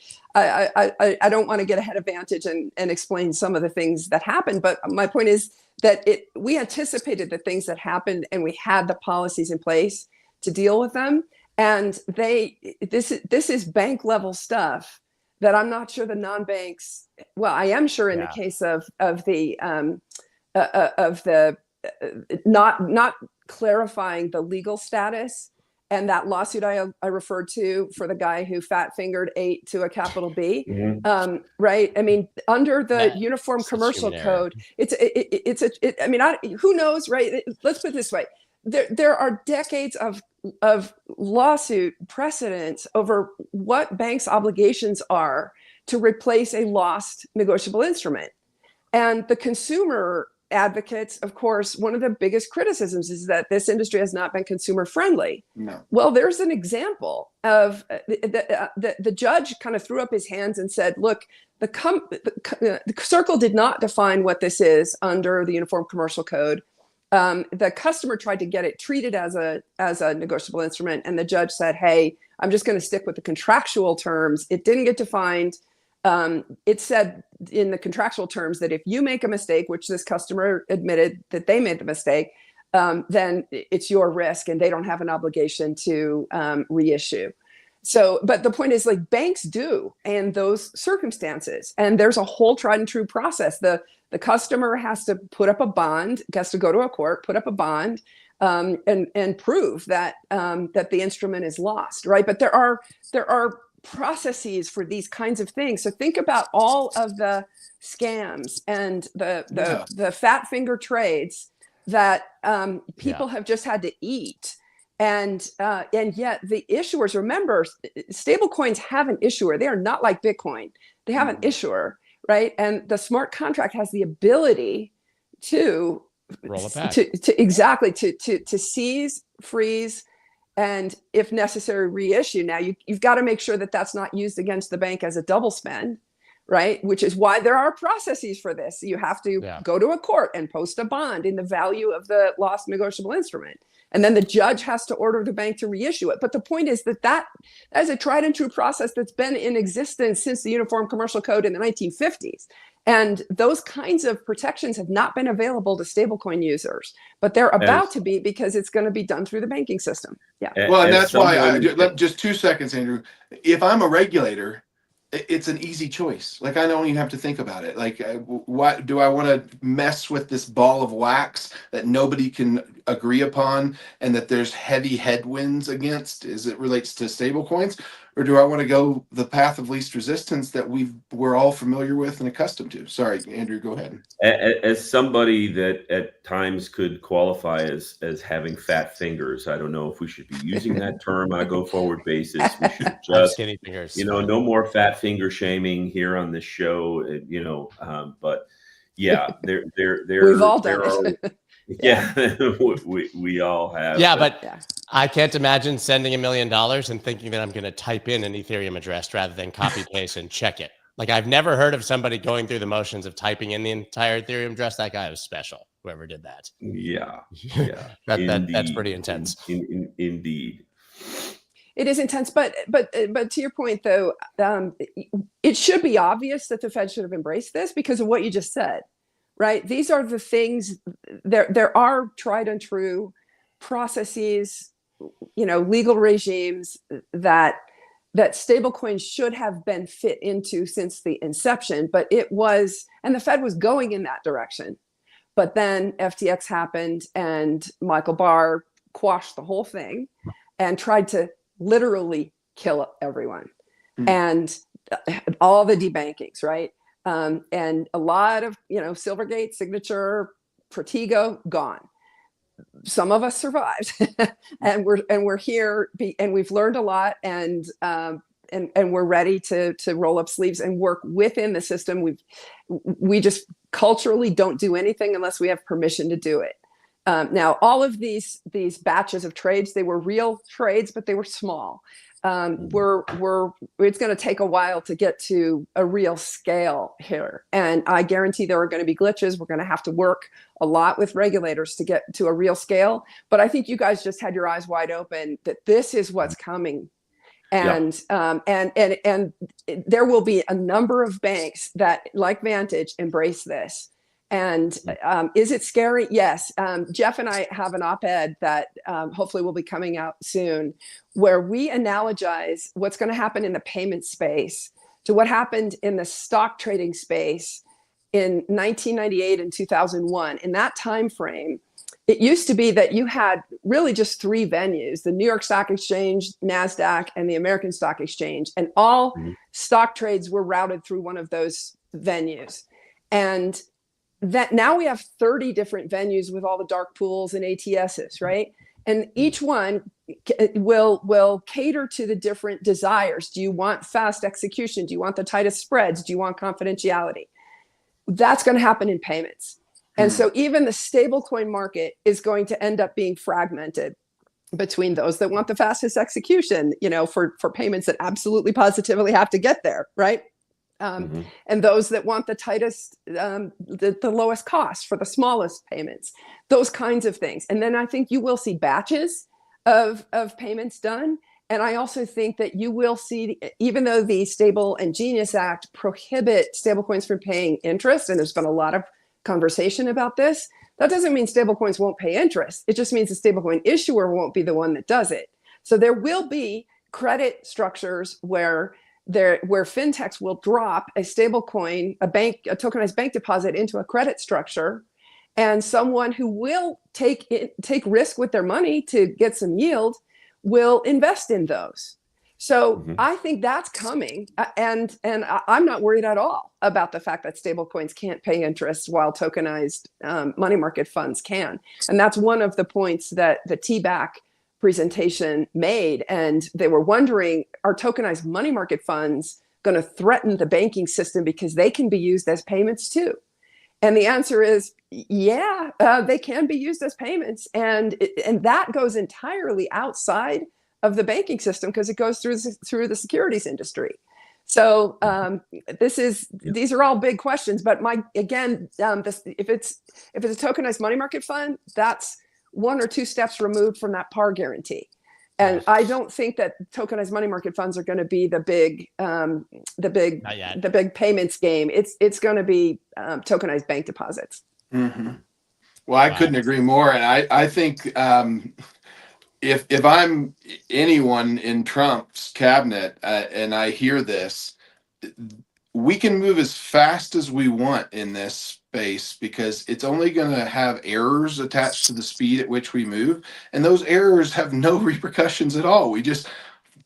don't want to get ahead of Vantage and explain some of the things that happened, but my point is that we anticipated the things that happened, and we had the policies in place to deal with them. And this is bank level stuff that I'm not sure the non-banks. Well, I am sure in the case of the not clarifying the legal status. And that lawsuit I referred to for the guy who fat fingered 8 to a capital B, right? I mean, under the Uniform Commercial Code, who knows, right? Let's put it this way: there are decades of lawsuit precedents over what banks' obligations are to replace a lost negotiable instrument, and the consumer advocates, of course, one of the biggest criticisms is that this industry has not been consumer friendly. No. Well, there's an example of the judge kind of threw up his hands and said, look, the Circle did not define what this is under the Uniform Commercial Code. The customer tried to get it treated as a negotiable instrument, and the judge said, hey, I'm just going to stick with the contractual terms. It didn't get defined. It said in the contractual terms that if you make a mistake, which this customer admitted that they made the mistake, then it's your risk and they don't have an obligation to reissue. So, but the point is, like, banks do in those circumstances, and there's a whole tried and true process. The customer has to put up a bond, has to go to a court, put up a bond, and prove that that the instrument is lost, right? But there are processes for these kinds of things. So think about all of the scams and the fat finger trades that people have just had to eat. And yet the issuers, remember, stablecoins have an issuer. They are not like Bitcoin. They have an issuer, right? And the smart contract has the ability to roll it back. to seize, freeze, and if necessary, reissue. Now, you've got to make sure that that's not used against the bank as a double spend, right? Which is why there are processes for this. You have to go to a court and post a bond in the value of the lost negotiable instrument. And then the judge has to order the bank to reissue it. But the point is that is a tried and true process that's been in existence since the Uniform Commercial Code in the 1950s. And those kinds of protections have not been available to stablecoin users, but they're about to be, because it's going to be done through the banking system. Yeah. Well, and that's why just 2 seconds, Andrew. If I'm a regulator, it's an easy choice. Like, I don't even have to think about it. Like, what do I want to mess with this ball of wax that nobody can agree upon and that there's heavy headwinds against as it relates to stable coins? Or do I want to go the path of least resistance that we're all familiar with and accustomed to? Sorry, Andrew, go ahead. As somebody that at times could qualify as having fat fingers, I don't know if we should be using that term on a go-forward basis. We should just, skinny fingers. No more fat finger shaming here on this show. But yeah, we've all done it. Yeah, we all have. Yeah, but I can't imagine sending $1 million and thinking that I'm going to type in an Ethereum address rather than copy paste and check it. Like, I've never heard of somebody going through the motions of typing in the entire Ethereum address. That guy was special, whoever did that. Yeah. That's pretty intense. Indeed. It is intense, but to your point, though, it should be obvious that the Fed should have embraced this because of what you just said. Right. These are the things. There are tried and true processes, legal regimes that stablecoins should have been fit into since the inception. But it was, and the Fed was going in that direction. But then FTX happened, and Michael Barr quashed the whole thing and tried to literally kill everyone, and all the debankings. Right. And a lot of, Silvergate, Signature, Protego, gone. Some of us survived, and we're here, and we've learned a lot, and we're ready to roll up sleeves and work within the system. We just culturally don't do anything unless we have permission to do it. Now, all of these batches of trades, they were real trades, but they were small. It's going to take a while to get to a real scale here. And I guarantee there are going to be glitches. We're going to have to work a lot with regulators to get to a real scale. But I think you guys just had your eyes wide open that this is what's coming. And there will be a number of banks that, like Vantage, embrace this. And is it scary? Yes. Jeff and I have an op-ed that hopefully will be coming out soon, where we analogize what's going to happen in the payment space to what happened in the stock trading space in 1998 and 2001. In that time frame, it used to be that you had really just three venues: the New York Stock Exchange, NASDAQ, and the American Stock Exchange. And all stock trades were routed through one of those venues. And that now we have 30 different venues with all the dark pools and ATSs, right? And each one will cater to the different desires. Do you want fast execution? Do you want the tightest spreads? Do you want confidentiality? That's going to happen in payments. And so even the stablecoin market is going to end up being fragmented between those that want the fastest execution, for payments that absolutely positively have to get there, right? And those that want the tightest, the lowest cost for the smallest payments, those kinds of things. And then I think you will see batches of payments done. And I also think that you will see, even though the Stable and Genius Act prohibit stablecoins from paying interest, and there's been a lot of conversation about this, that doesn't mean stablecoins won't pay interest. It just means the stablecoin issuer won't be the one that does it. So there will be credit structures where fintechs will drop a stablecoin, a tokenized bank deposit into a credit structure, and someone who will take risk with their money to get some yield will invest in those. So I think that's coming, and I'm not worried at all about the fact that stablecoins can't pay interest while tokenized money market funds can. And that's one of the points that the TBAC presentation made. And they were wondering, are tokenized money market funds going to threaten the banking system because they can be used as payments too? And the answer is, yeah, they can be used as payments. And that goes entirely outside of the banking system because it goes through the securities industry. So these are all big questions. But if it's a tokenized money market fund, that's one or two steps removed from that par guarantee. And I don't think that tokenized money market funds are going to be the big payments game. It's going to be tokenized bank deposits. Well, I couldn't agree more. And I think if I'm anyone in Trump's cabinet and I hear this, we can move as fast as we want in this space because it's only going to have errors attached to the speed at which we move. And those errors have no repercussions at all. We just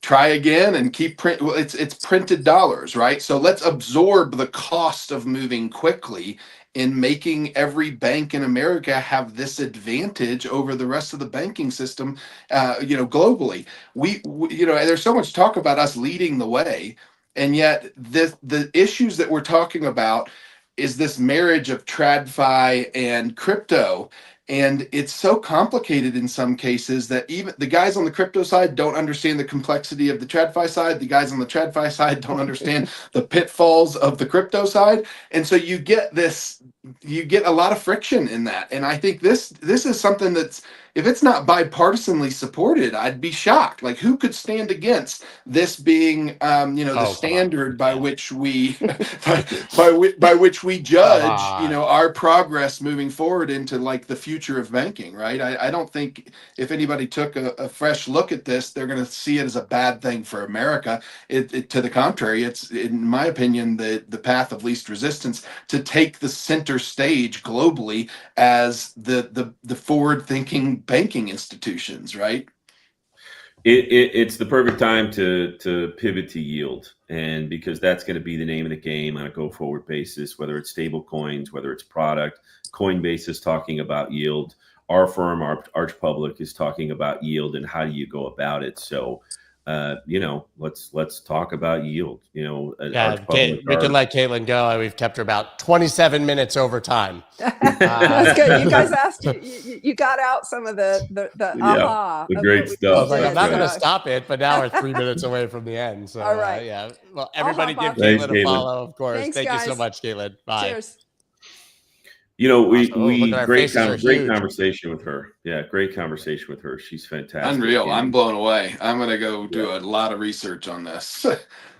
try again and keep it's printed dollars, right? So let's absorb the cost of moving quickly in making every bank in America have this advantage over the rest of the banking system, globally. We there's so much talk about us leading the way, and yet the issues that we're talking about is this marriage of TradFi and crypto. And it's so complicated in some cases that even the guys on the crypto side don't understand the complexity of the TradFi side. The guys on the TradFi side don't understand the pitfalls of the crypto side. And so you get a lot of friction in that. And I think this is something that's, if it's not bipartisanly supported, I'd be shocked. Like, who could stand against this being, the standard by which we, by which we judge, our progress moving forward into like the future of banking, right? I don't think if anybody took a fresh look at this, they're going to see it as a bad thing for America. To the contrary, it's, in my opinion, the path of least resistance to take the center stage globally as the forward-thinking banking institutions, right? It's the perfect time to pivot to yield, and because that's going to be the name of the game on a go forward basis, whether it's stable coins, whether it's product. Coinbase is talking about yield. Our firm, Arch Public, is talking about yield and how do you go about it. So let's talk about yield. We can let Caitlin go. We've kept her about 27 minutes over time. That's good. You guys asked. You got out some of the great stuff. I'm not going to stop it, but now we're 3 minutes away from the end. So all right. Well, everybody give Thanks, Caitlin a follow, of course. Thanks, Thank guys. you so much, Caitlin. Bye. Cheers. Great conversation with her. Yeah, great conversation with her. She's fantastic. Unreal. I'm blown away. I'm going to go do a lot of research on this.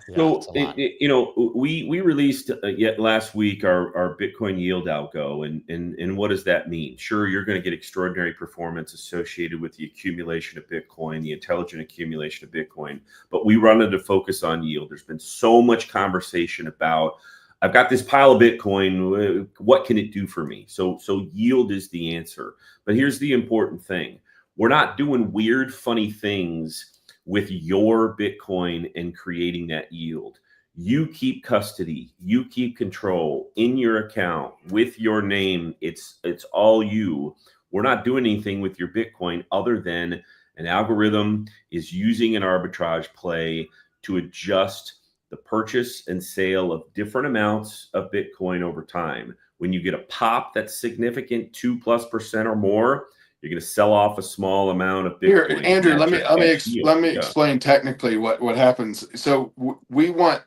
Yeah, it's a lot. We released yet last week our Bitcoin yield algo, and what does that mean? Sure, you're going to get extraordinary performance associated with the accumulation of Bitcoin, the intelligent accumulation of Bitcoin, but we wanted to focus on yield. There's been so much conversation about, I've got this pile of Bitcoin, what can it do for me? So yield is the answer. But here's the important thing: we're not doing weird, funny things with your Bitcoin and creating that yield. You keep custody, you keep control in your account with your name. It's all you. We're not doing anything with your Bitcoin other than an algorithm is using an arbitrage play to adjust the purchase and sale of different amounts of Bitcoin over time. When you get a pop that's significant, 2+% or more, you're going to sell off a small amount of Bitcoin. Here, Andrew, let me explain technically what happens. So we want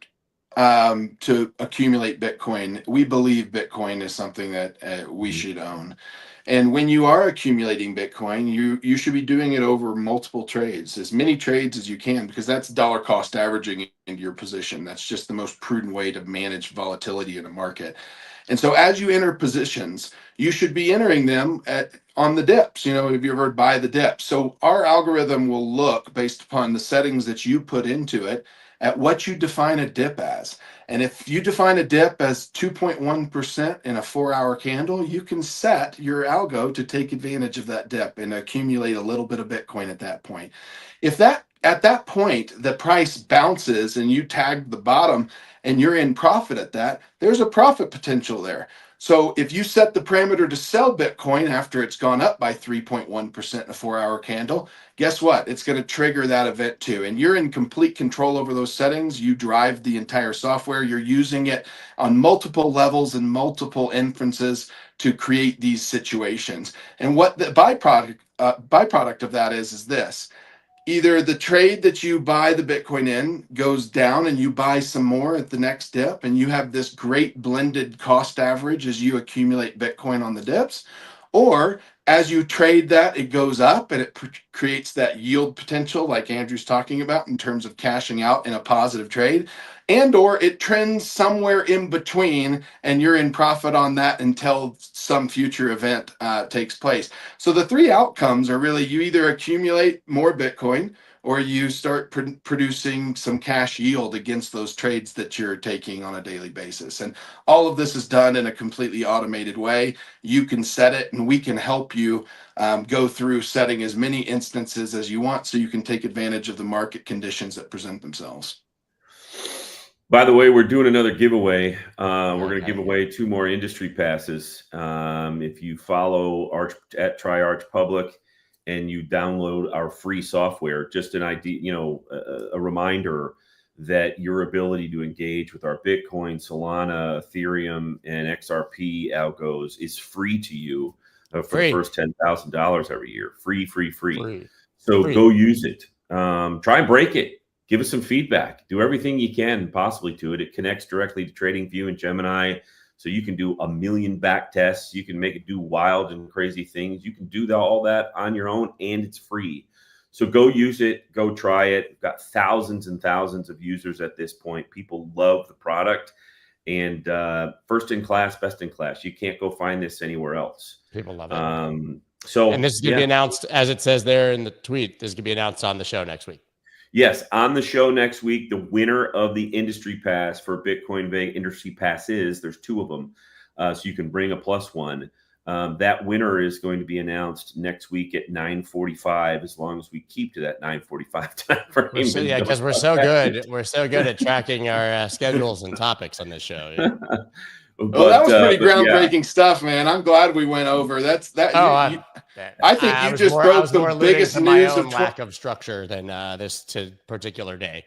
to accumulate Bitcoin. We believe Bitcoin is something that we should own. And when you are accumulating Bitcoin, you should be doing it over multiple trades, as many trades as you can, because that's dollar cost averaging into your position. That's just the most prudent way to manage volatility in a market. And so as you enter positions, you should be entering them on the dips. Have you ever heard buy the dip? So our algorithm will look, based upon the settings that you put into it, at what you define a dip as. And if you define a dip as 2.1% in a 4-hour candle, you can set your algo to take advantage of that dip and accumulate a little bit of Bitcoin at that point. If at that point the price bounces and you tag the bottom and you're in profit at that, there's a profit potential there. So if you set the parameter to sell Bitcoin after it's gone up by 3.1% in a 4-hour candle, guess what? It's going to trigger that event too. And you're in complete control over those settings. You drive the entire software. You're using it on multiple levels and multiple inferences to create these situations. And what the byproduct of that is this. Either the trade that you buy the Bitcoin in goes down and you buy some more at the next dip, and you have this great blended cost average as you accumulate Bitcoin on the dips, or as you trade that, it goes up and it creates that yield potential like Andrew's talking about in terms of cashing out in a positive trade, and or it trends somewhere in between and you're in profit on that until some future event takes place. So the three outcomes are really, you either accumulate more Bitcoin or you start producing some cash yield against those trades that you're taking on a daily basis. And all of this is done in a completely automated way. You can set it and we can help you go through setting as many instances as you want so you can take advantage of the market conditions that present themselves. By the way, we're doing another giveaway. We're going to give away 2 more industry passes. If you follow Arch at Try Arch Public and you download our free software, just an idea, a reminder that your ability to engage with our Bitcoin, Solana, Ethereum, and XRP algos is free to you for the first $10,000 every year. Free. So go use it. Try and break it. Give us some feedback. Do everything you can possibly to it. It connects directly to TradingView and Gemini, so you can do 1 million back tests. You can make it do wild and crazy things. You can do all that on your own, and it's free. So go use it. Go try it. We've got thousands and thousands of users at this point. People love the product, and first in class, best in class. You can't go find this anywhere else. People love it. And this is going to be announced, as it says there in the tweet. This is going to be announced on the show next week. Yes, on the show next week, the winner of the industry pass for Bitcoin Bank industry passes, there's 2 of them, so you can bring a +1. That winner is going to be announced next week at 9:45, as long as we keep to that 9:45 time frame. Because we're so good. We're so good at tracking our schedules and topics on this show. Yeah. Well, that was pretty groundbreaking stuff, man. I'm glad we went over. I think you just broke the biggest news of lack of structure than this particular day.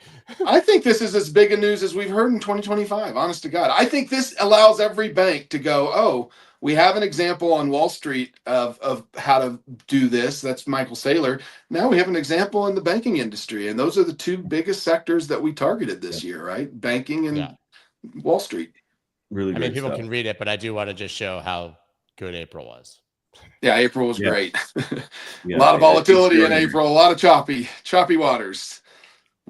I think this is as big a news as we've heard in 2025. Honest to God, I think this allows every bank to go, oh, we have an example on Wall Street of how to do this. That's Michael Saylor. Now we have an example in the banking industry, and those are the 2 biggest sectors that we targeted this year, right? Banking and Wall Street. Really, people can read it, but I do want to just show how good April was. Yeah, April was great. A lot of volatility in April, a lot of choppy waters.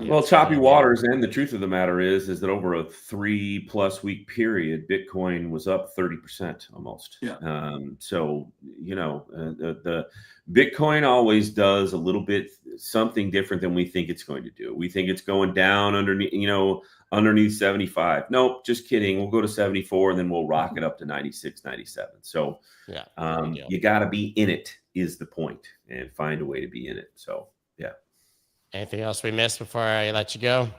Well, choppy waters, and the truth of the matter is that over a 3+ week period, Bitcoin was up 30% almost. Yeah. So the Bitcoin always does a little bit something different than we think it's going to do. We think it's going down underneath 75. Nope, just kidding. We'll go to 74 and then we'll rock it up to 96, 97. So you got to be in it is the point, and find a way to be in it. So yeah. Anything else we missed before I let you go?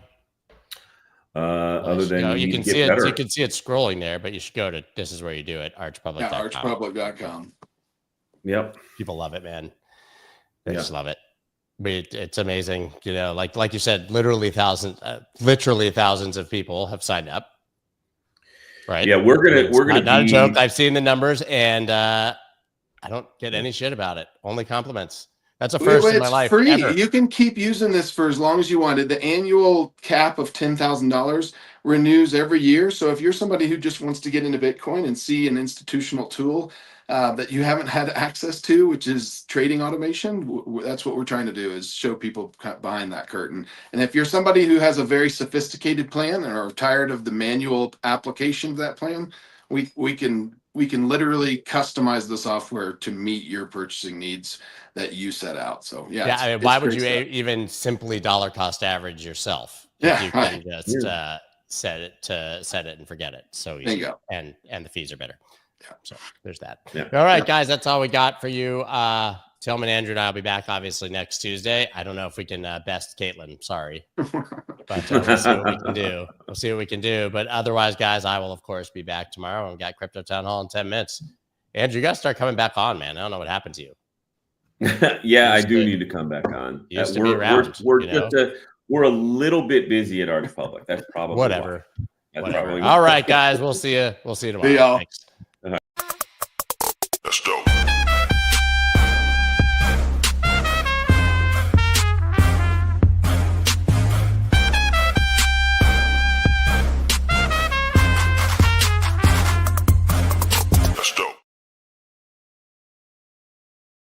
Other than you can see it, you can see it scrolling there, but you should go to, this is where you do it, archpublic.com. Yeah, archpublic.com. Yep. People love it, man. They just love it. It's amazing. Like you said, literally thousands of people have signed up. Right. Yeah, we're gonna not a joke. I've seen the numbers, and I don't get any shit about it. Only compliments. That's a first in my life. Free. Ever. You can keep using this for as long as you wanted. The annual cap of $10,000 renews every year. So if you're somebody who just wants to get into Bitcoin and see an institutional tool that you haven't had access to, which is trading automation, that's what we're trying to do, is show people behind that curtain. And if you're somebody who has a very sophisticated plan and are tired of the manual application of that plan, we can literally customize the software to meet your purchasing needs that you set out. So why would you even simply dollar cost average yourself? If you can just set it and forget it. So easy. There you go. And the fees are better. Yeah. So there's that. Yeah. All right, guys, that's all we got for you. Tillman, Andrew, and I'll be back obviously next Tuesday. I don't know if we can best Caitlin. Sorry. But we'll see what we can do. We'll see what we can do. But otherwise, guys, I will, of course, be back tomorrow. We've got Crypto Town Hall in 10 minutes. Andrew, you got to start coming back on, man. I don't know what happened to you. Yeah, I do need to come back on. We're a little bit busy at Arch Public. That's probably whatever. Why. That's probably all right, guys. We'll see you. We'll see you tomorrow. See y'all. Thanks.